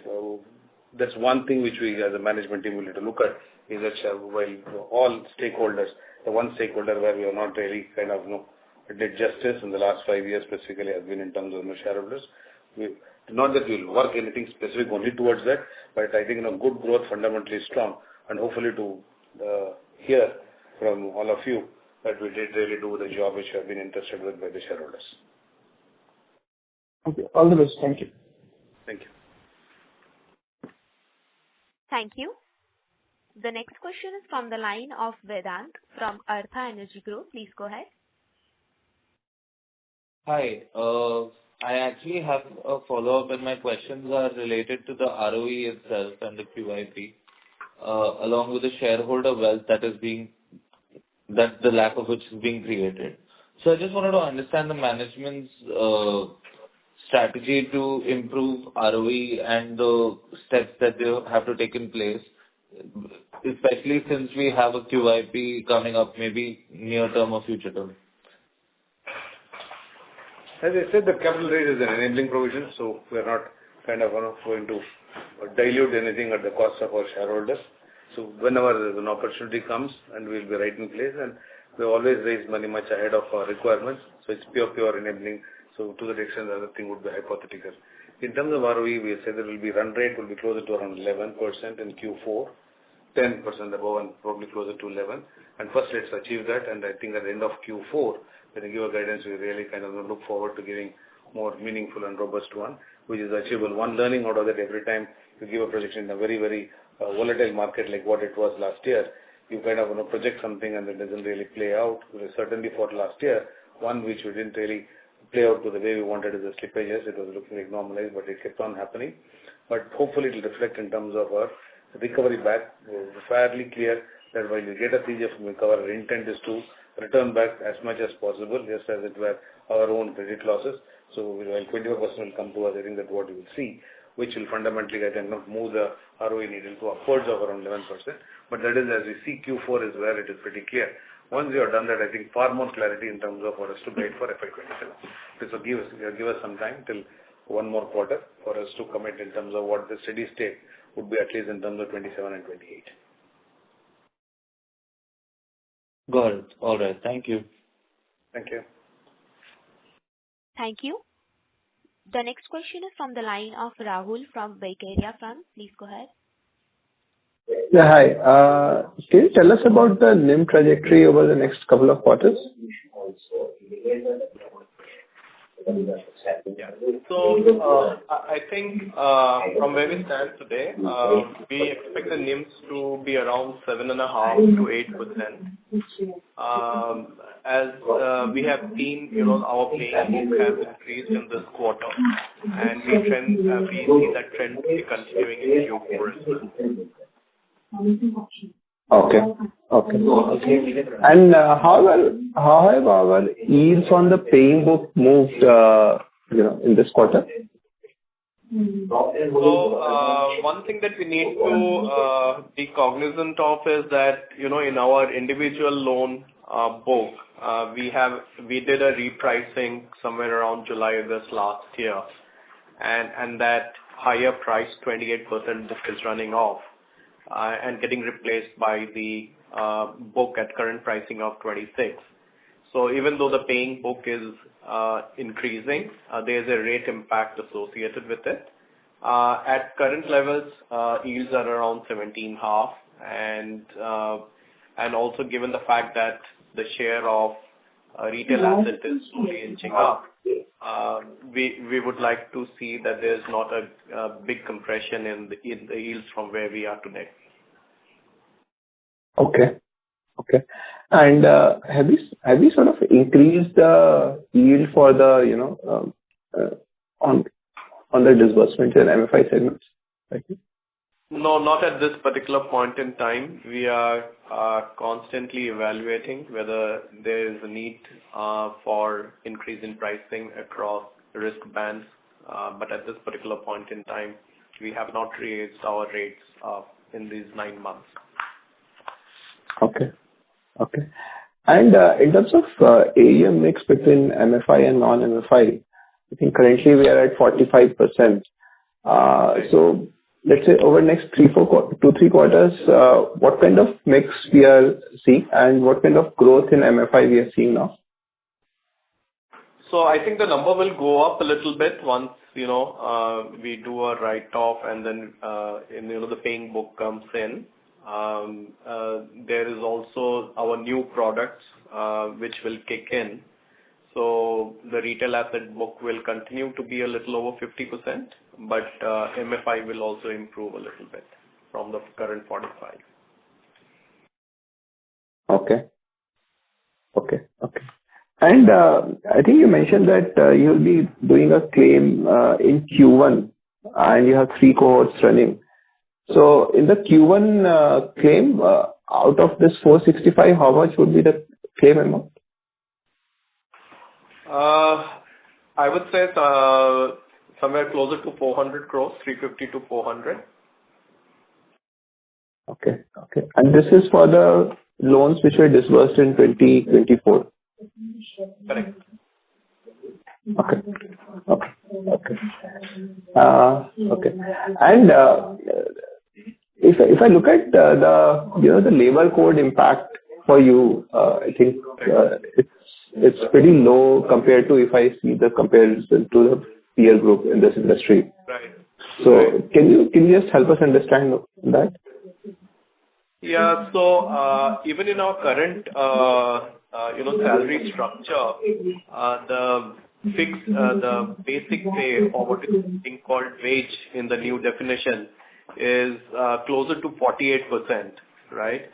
that's one thing which we as a management team will need to look at, is that while all stakeholders, the one stakeholder where we are not really did justice in the last 5 years specifically has been in terms of shareholders. Not that we'll work anything specific only towards that, but I think good growth fundamentally strong, and hopefully to hear from all of you that we did really do the job which you have been interested with by the shareholders. Okay, all the best. Thank you. Thank you. Thank you. The next question is from the line of Vedant from Artha Energy Group. Please go ahead. Hi. I actually have a follow-up, and my questions are related to the ROE itself and the QIP, along with the shareholder wealth that the lack of which is being created. So I just wanted to understand the management's strategy to improve ROE and the steps that they have to take in place, especially since we have a QIP coming up, maybe near term or future term. As I said, the capital raise is an enabling provision, so we are not going to dilute anything at the cost of our shareholders. So whenever an opportunity comes, and we'll be right in place, and we always raise money much ahead of our requirements, so it's pure enabling. So to the extent the other thing would be hypothetical. In terms of ROE, we said that run rate will be closer to around 11% in Q4, 10% above, and probably closer to 11. And first, let's achieve that. And I think at the end of Q4, when we give a guidance, we really look forward to giving more meaningful and robust one, which is achievable. One learning out of that, every time you give a projection in a very, very volatile market like what it was last year, you project something and it doesn't really play out. Certainly for last year, one which we didn't really play out to the way we wanted is the slippages. It was looking like normalized, but it kept on happening. But hopefully it will reflect in terms of our recovery back. We're fairly clear that while we get a CGF from recover, our intent is to return back as much as possible, just as it were our own credit losses. So while 25% will come to us, I think that's what you will see, which will fundamentally move the ROE needle to upwards of around 11%. But that is, as we see, Q4 is where it is pretty clear Once you have done that, I think far more clarity in terms of for us to guide for FY27. So give us some time till one more quarter for us to commit in terms of what the steady state would be, at least in terms of 27 and 28. Got it. All right. Thank you. Thank you. Thank you. The next question is from the line of Rahul from Vaikarya Fund. Please go ahead. Yeah, hi. Can you tell us about the NIM trajectory over the next couple of quarters? Yeah. So I think from where we stand today, we expect the NIMs to be around 7.5 to 8%. As we have seen, our paying book has increased in this quarter, and we see that trend continuing in Q4 as well. Okay. And how have our yields on the paying book moved, in this quarter? So one thing that we need to be cognizant of is that, in our individual loan book, we did a repricing somewhere around July this last year, and that higher price 28% book is running off and getting replaced by the book at current pricing of 26. So even though the paying book is increasing, there's a rate impact associated with it. At current levels, yields are around 17.5, and also given the fact that the share of retail asset is slowly inching up, we would like to see that there's not a big compression in the yields from where we are today. Okay. And have you sort of increased the yield for the on the disbursement in MFI segments? Thank you. No, not at this particular point in time. We are constantly evaluating whether there is a need for increase in pricing across risk bands. But at this particular point in time, we have not raised our rates in these 9 months. Okay. And in terms of AUM mix between MFI and non-MFI, I think currently we are at 45%. So let's say over the next 2-3 quarters, what kind of mix we are seeing and what kind of growth in MFI we are seeing now? So I think the number will go up a little bit once, we do a write-off and then, the paying book comes in. There is also our new products, which will kick in. So the retail asset book will continue to be a little over 50%, but MFI will also improve a little bit from the current 45. Okay. And I think you mentioned that you'll be doing a claim in Q1 and you have 3 cohorts running. So in the Q1 claim, out of this 465, how much would be the claim amount? I would say somewhere closer to 400 crores, 350 to 400. Okay. And this is for the loans which were disbursed in 2024? Correct. Okay. And if I look at the labor code impact for you, I think it's pretty low compared to if I see the comparison to the peer group in this industry. Right. So can you just help us understand that? Yeah. So even in our current salary structure, the basic pay, or what is being called wage in the new definition, is closer to 48%, right?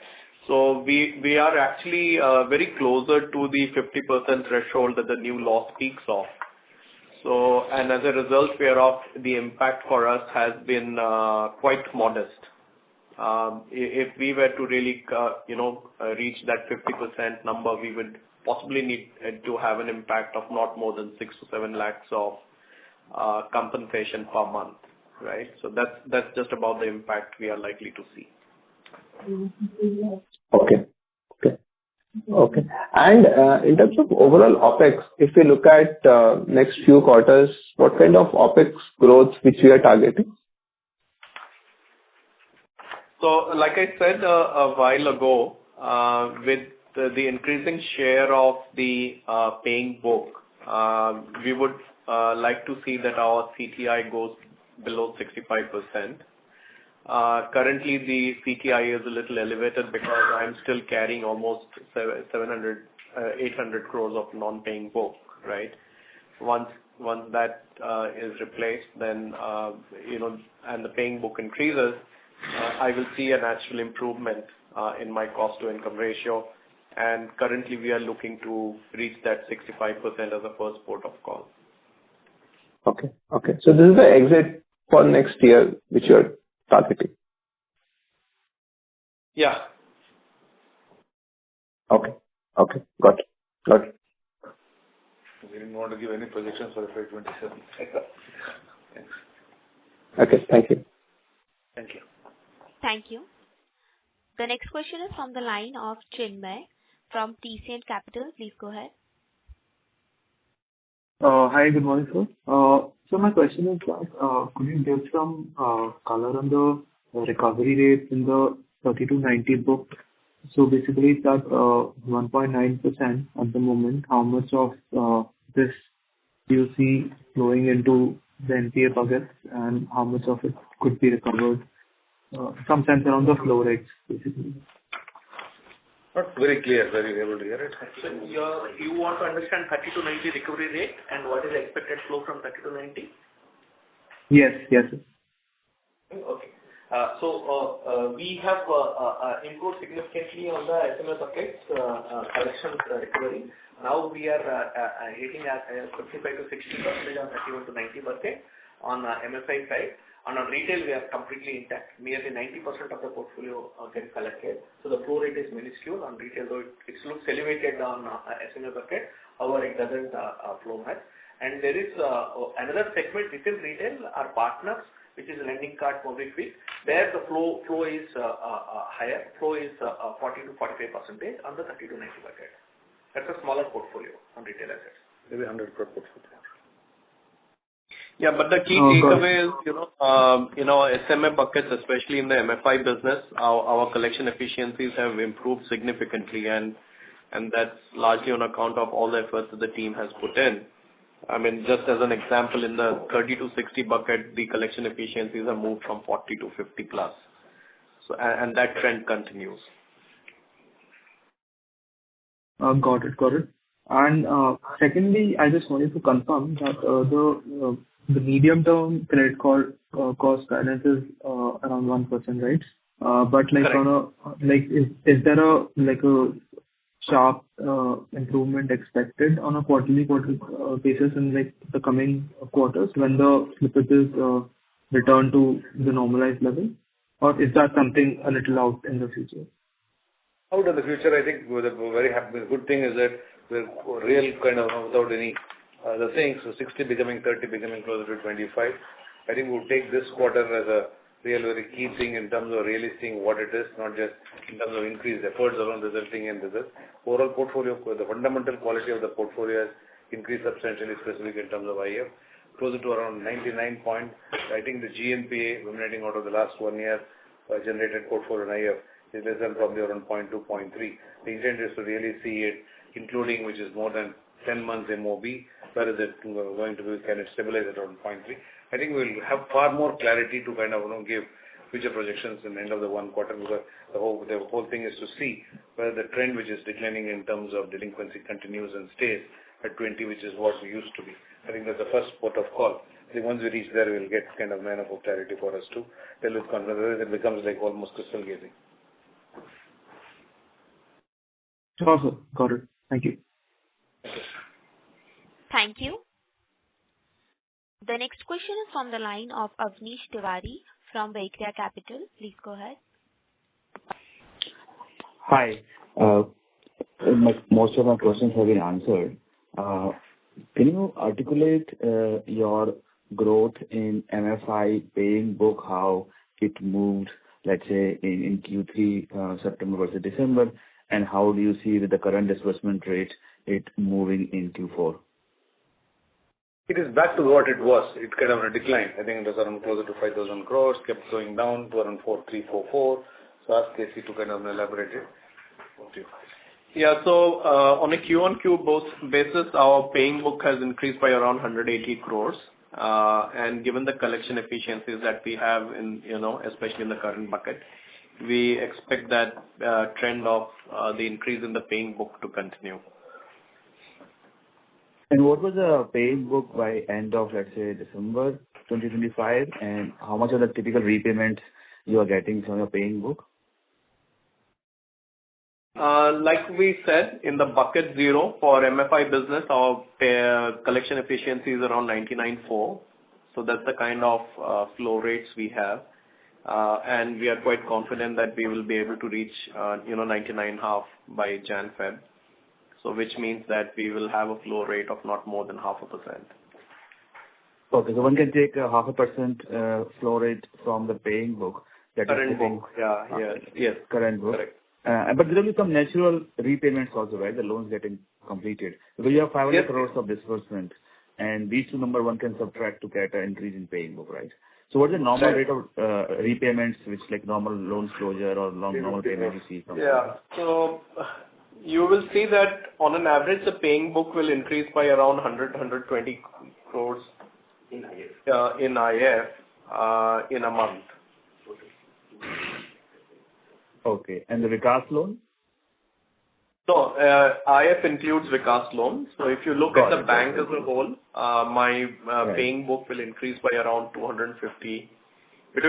So we are actually very closer to the 50% threshold that the new law speaks of. So, and as a result whereof, the impact for us has been quite modest. If we were to really, reach that 50% number, we would possibly need to have an impact of not more than 6 to 7 lakhs of compensation per month, right? So that's just about the impact we are likely to see. Okay. Okay. And in terms of overall OpEx, if we look at next few quarters, what kind of OpEx growth which we are targeting? So, like I said a while ago, with the increasing share of the paying book, we would like to see that our CTI goes below 65%. Currently, the CTI is a little elevated because I'm still carrying almost 800 crores of non-paying book, right? Once that is replaced, then and the paying book increases, I will see a natural improvement in my cost to income ratio. And currently, we are looking to reach that 65% as a first port of call. Okay. Okay. So this is the exit for next year which you are targeting. Yeah. Okay. Okay. Got it. Got it. We didn't want to give any projections for FY27. Thanks. Okay. Thank you. Thank you. Thank you. The next question is from the line of Chinmay from TCN Capital. Please go ahead. Hi, good morning, sir. So my question is that could you give some color on the recovery rates in the 30 to 90 book? So basically, it's at 1.9% at the moment. How much of this do you see flowing into the NPA buckets, and how much of it could be recovered? Some sense around the flow rates, basically. Not very clear. Were you able to hear it? So you want to understand 30 to 90 recovery rate and what is the expected flow from 30 to 90? Yes, yes. Okay. So we have improved significantly on the SMA buckets collections recovery. Now we are hitting at 55 to 60% on 31 to 90 bucket on MFI side. On retail, we are completely intact. Nearly 90% of the portfolio gets collected. So the flow rate is minuscule on retail, though it looks elevated on SMA bucket. However, it doesn't flow much. And there is another segment within retail, our partners, which is lending card, MobiKwik. There the flow is higher. Flow is 40 to 45% on the 30 to 90 bucket. That's a smaller portfolio on retail assets. Maybe 100 crore portfolio. Yeah, but the key takeaway is, SMA buckets, especially in the MFI business, our collection efficiencies have improved significantly, and that's largely on account of all the efforts that the team has put in. I mean, just as an example, in the 30 to 60 bucket, the collection efficiencies have moved from 40 to 50 plus. So, and that trend continues. Got it. And secondly, I just wanted to confirm that the medium-term credit cost guidance is around 1%, right? But like Correct. is there a sharp improvement expected on a quarterly basis in the coming quarters when the slippages return to the normalized level, or is that something a little out in the future? Out in the future, I think we're very happy. The good thing is that we're real kind of without any other things. So 60 becoming 30, becoming closer to 25. I think we'll take this quarter as a real very key thing in terms of really seeing what it is, not just in terms of increased efforts around resulting in this. Overall portfolio, the fundamental quality of the portfolio has increased substantially, specifically in terms of IF, closer to around 99 point. I think the GNPA emanating out of the last 1 year generated portfolio in IF is less than probably around 0.2, 0.3. The intent is to really see it, including which is more than 10 months MOB, where is it going to be, can it stabilize at around 0.3? I think we'll have far more clarity to kind of give future projections in the end of the 1 quarter, because the whole thing is to see whether the trend which is declining in terms of delinquency continues and stays at 20, which is what we used to be. I think that's the first port of call. I think once we reach there, we'll get kind of enough of clarity for us to tell with confidence. Otherwise, it becomes like almost crystal gazing. Awesome. Got it. Thank you. Thank you. The next question is from the line of Avnish Tiwari from Vaikarya Capital. Please go ahead. Hi. Most of my questions have been answered. Can you articulate your growth in MFI paying book, how it moved, let's say, in Q3, September versus December, And how do you see with the current disbursement rate it moving in Q4? It is back to what it was. It kind of declined. I think it was around closer to 5,000 crores, kept going down to around 4,344. So ask Casey to kind of elaborate it. Yeah, so on a Q-on-Q basis, our paying book has increased by around 180 crores. And given the collection efficiencies that we have in, especially in the current bucket, we expect that trend of the increase in the paying book to continue. And what was the paying book by end of, let's say, December 2025? And how much of the typical repayments you are getting from your paying book? Like we said, in the bucket 0 for MFI business, our collection efficiency is around 99.4. So that's the kind of flow rates we have. And we are quite confident that we will be able to reach, 99.5 by Jan-Feb. So which means that we will have a flow rate of not more than 0.5%. Okay, so one can take 0.5% flow rate from the paying book. That current book, yes. Current book. Correct. But there will be some natural repayments also, right? The loans getting completed. Because you have 500 crores of disbursement, and these two number one can subtract to get an increase in paying book, right? So what is the normal rate of repayments, which like normal loans closure or normal payment you see from? Yeah. So you will see that on an average, the paying book will increase by around 120 crores in IF in a month. Okay. And the Vikas loan? So, IF includes Vikas loan. So if you look at the bank as a whole, my paying book will increase by around between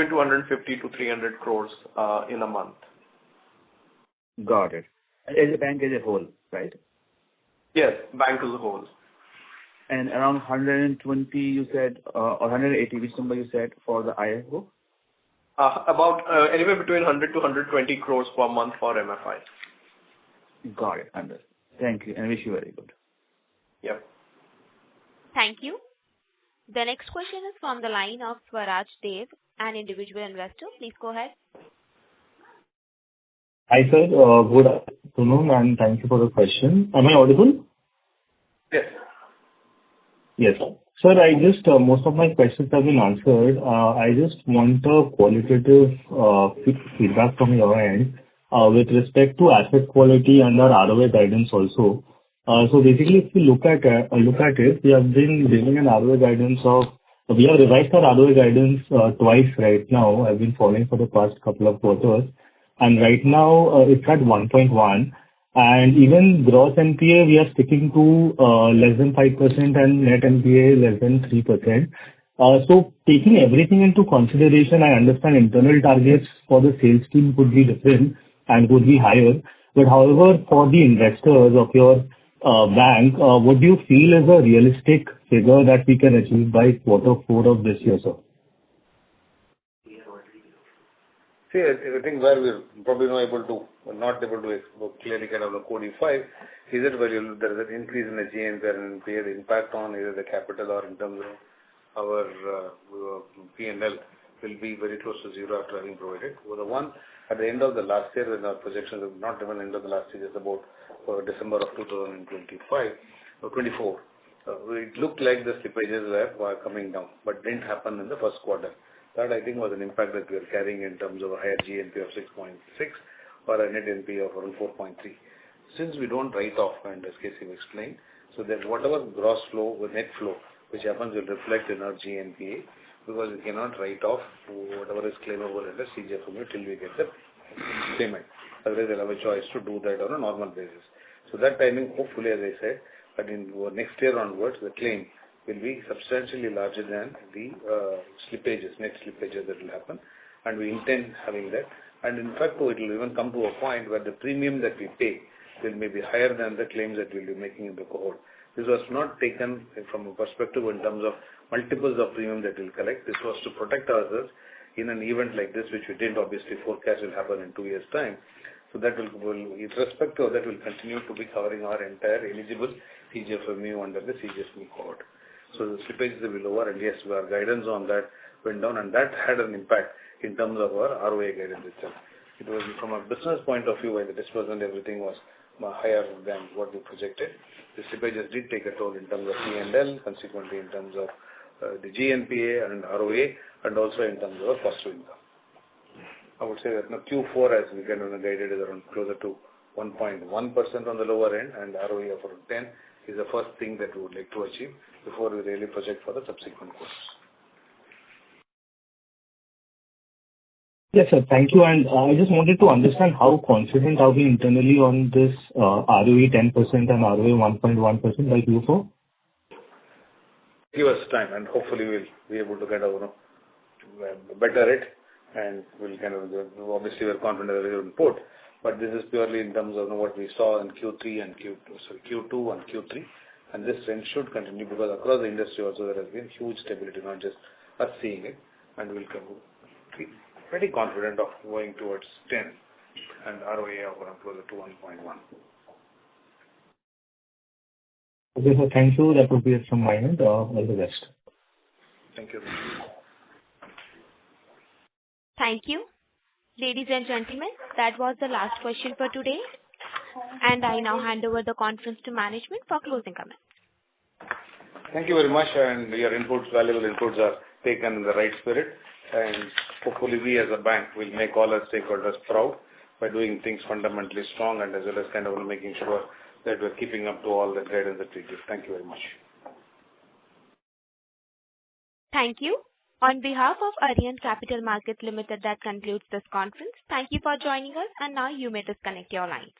250 to 300 crores in a month. Got it. As a bank as a whole, right? Yes, bank as a whole. And around 120 you said, or 180, which number you said for the IF book? About anywhere between 100 to 120 crores per month for MFI. Got it. Understood. Thank you, and wish you very good. Yep. Thank you. The next question is from the line of Swaraj Dev, an individual investor. Please go ahead. Hi, sir. Good afternoon, and thank you for the question. Am I audible? Yes. Yes. Sir, most of my questions have been answered. I just want a qualitative feedback from your end with respect to asset quality and our ROA guidance also. So basically, if we look at it, we have been giving an ROA guidance we have revised our ROA guidance twice right now. I've been following for the past couple of quarters. And right now, it's at 1.1. And even gross NPA, we are sticking to less than 5% and net NPA less than 3%. So taking everything into consideration, I understand internal targets for the sales team could be different and would be higher. But however, for the investors of your bank, what do you feel is a realistic figure that we can achieve by Q4 of this year, sir? See, I think where we're probably not able to clearly kind of codify is it where there is an increase in the GNPA and NPA, the impact on either the capital or in terms of our P&L will be very close to zero after having provided. Well, the one at the end of the last year, when our projections are not even end of the last year, just about December of 2025 or 24, it looked like the slippages were coming down, but didn't happen in the first quarter. That I think was an impact that we are carrying in terms of a higher GNP of 6.6 or a net NP of around 4.3. Since we don't write off, and as Casey explained, so that whatever gross flow or net flow which happens will reflect in our GNPA because we cannot write off whatever is claimable under CGFMU till we get the payment. Otherwise, they'll have a choice to do that on a normal basis. So that timing, hopefully, as I said, but in next year onwards, the claim will be substantially larger than the net slippages that will happen, and we intend having that. And in fact, it will even come to a point where the premium that we pay will maybe higher than the claims that we'll be making in the cohort. This was not taken from a perspective in terms of multiples of premium that we'll collect. This was to protect ourselves in an event like this, which we didn't obviously forecast will happen in 2 years' time. So that will irrespective of that, will continue to be covering our entire eligible CGFMU under the CGFMU cohort. So the slippages will be lower, and yes, our guidance on that went down, and that had an impact in terms of our ROA guidance itself. it was from a business point of view, while the disbursement everything was higher than what we projected. The slippages did take a toll in terms of P&L, consequently in terms of the GNPA and ROA, and also in terms of cost to income. I would say that Q4, as we kind of guided, is around closer to 1.1% on the lower end, and ROA of around 10 is the first thing that we would like to achieve before we really project for the subsequent quarters. Yes, sir. Thank you. And I just wanted to understand how confident are we internally on this ROE 10% and ROA 1.1% by Q4? Give us time, and hopefully we'll be able to kind of better it, and we'll kind of obviously we're confident that we will put, but this is purely in terms of what we saw in Q2 and Q3, and this trend should continue because across the industry also there has been huge stability, not just us seeing it, and we'll be pretty confident of going towards 10 and ROA of around closer to 1.1. Okay, so thank you. That would be it from my end. All the best. Thank you. Thank you. Ladies and gentlemen, that was the last question for today. And I now hand over the conference to management for closing comments. Thank you very much, and your inputs, valuable inputs, are taken in the right spirit. And hopefully we as a bank will make all our stakeholders proud by doing things fundamentally strong and as well as kind of making sure that we're keeping up to all the guidance that we give. Thank you very much. Thank you. On behalf of Arihant Capital Markets Limited, that concludes this conference. Thank you for joining us, and now you may disconnect your lines.